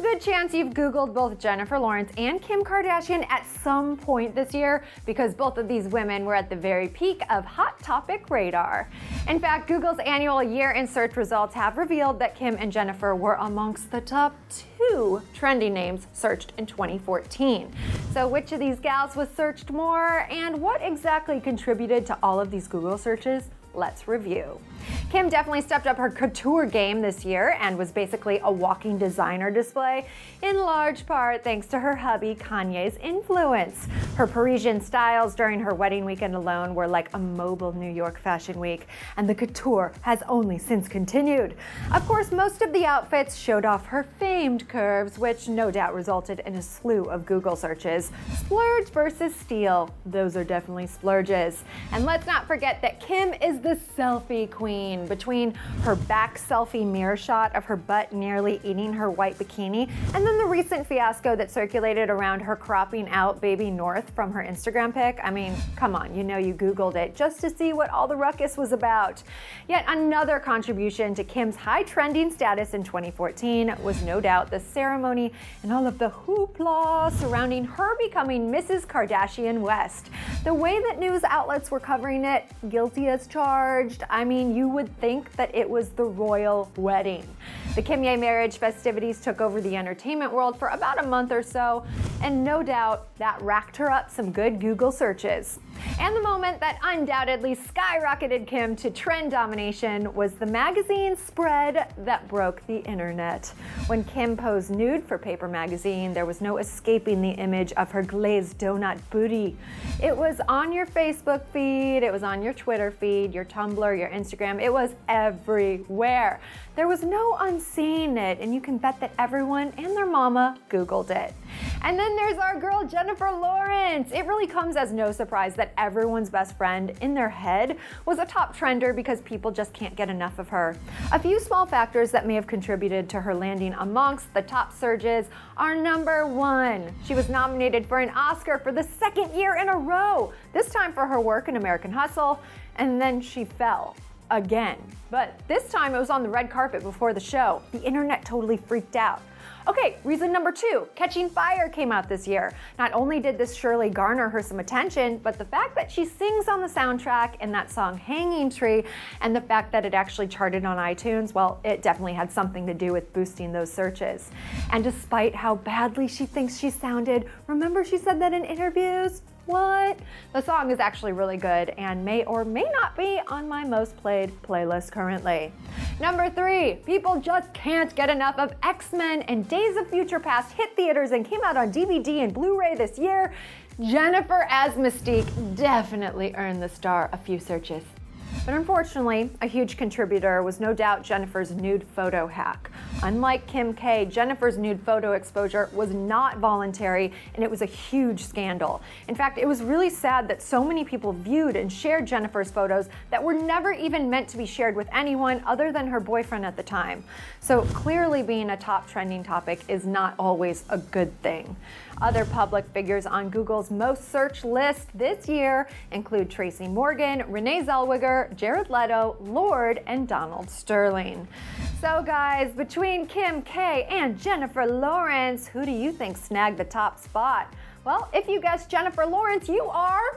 good chance you've Googled both Jennifer Lawrence and Kim Kardashian at some point this year, because both of these women were at the very peak of Hot Topic radar. In fact, Google's annual year-end search results have revealed that Kim and Jennifer were amongst the top 2 trending names searched in 2014. So which of these gals was searched more, and what exactly contributed to all of these Google searches? Let's review. Kim definitely stepped up her couture game this year and was basically a walking designer display, in large part thanks to her hubby Kanye's influence. Her Parisian styles during her wedding weekend alone were like a mobile New York fashion week, and the couture has only since continued. Of course, most of the outfits showed off her famed curves, which no doubt resulted in a slew of Google searches. Splurge versus steal, those are definitely splurges. And let's not forget that Kim is the selfie queen. Between her back selfie mirror shot of her butt nearly eating her white bikini, and then the recent fiasco that circulated around her cropping out baby North from her Instagram pic. I mean, come on, you know you Googled it just to see what all the ruckus was about. Yet another contribution to Kim's high trending status in 2014 was no doubt the ceremony and all of the hoopla surrounding her becoming Mrs. Kardashian West. The way that news outlets were covering it, guilty as charged, I mean, you would think that it was the royal wedding. The Kim-Ye marriage festivities took over the entertainment world for about a month or so, and no doubt that racked her up some good Google searches. And the moment that undoubtedly skyrocketed Kim to trend domination was the magazine spread that broke the internet. When Kim posed nude for Paper magazine, there was no escaping the image of her glazed donut booty. It was on your Facebook feed, it was on your Twitter feed, your Tumblr, your Instagram, it was everywhere. There was no unseeing it, and you can bet that everyone and their mama Googled it. And then there's our girl Jennifer Lawrence. It really comes as no surprise that everyone's best friend in their head was a top trender because people just can't get enough of her. A few small factors that may have contributed to her landing amongst the top surges are: number 1, she was nominated for an Oscar for the 2nd year in a row, this time for her work in American Hustle, and then she fell. Again. But this time it was on the red carpet before the show. The internet totally freaked out. Okay, reason number 2, Catching Fire came out this year. Not only did this surely garner her some attention, but the fact that she sings on the soundtrack in that song Hanging Tree, and the fact that it actually charted on iTunes, well, it definitely had something to do with boosting those searches. And despite how badly she thinks she sounded, remember she said that in interviews? What? The song is actually really good and may or may not be on my most played playlist currently. Number 3, people just can't get enough of X-Men, and Days of Future Past hit theaters and came out on DVD and Blu-ray this year. Jennifer as Mystique definitely earned the star a few searches. But unfortunately, a huge contributor was no doubt Jennifer's nude photo hack. Unlike Kim K, Jennifer's nude photo exposure was not voluntary, and it was a huge scandal. In fact, it was really sad that so many people viewed and shared Jennifer's photos that were never even meant to be shared with anyone other than her boyfriend at the time. So clearly being a top trending topic is not always a good thing. Other public figures on Google's most searched list this year include Tracy Morgan, Renee Zellweger, Jared Leto, Lorde, and Donald Sterling. So guys, between Kim K and Jennifer Lawrence, who do you think snagged the top spot? Well, if you guessed Jennifer Lawrence, you are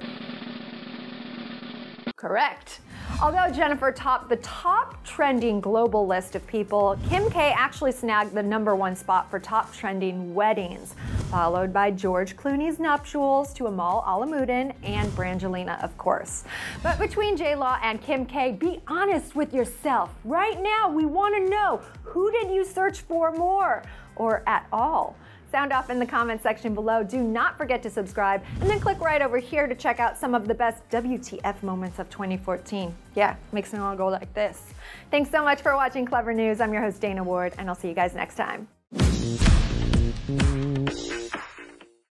correct. Although Jennifer topped the top trending global list of people, Kim K actually snagged the number 1 spot for top trending weddings, followed by George Clooney's nuptials to Amal Alamuddin and Brangelina, of course. But between J-Law and Kim K, be honest with yourself. Right now, we want to know, who did you search for more, or at all? Sound off in the comment section below. Do not forget to subscribe, and then click right over here to check out some of the best WTF moments of 2014. Yeah, makes me want to go like this. Thanks so much for watching Clevver News. I'm your host, Dana Ward, and I'll see you guys next time.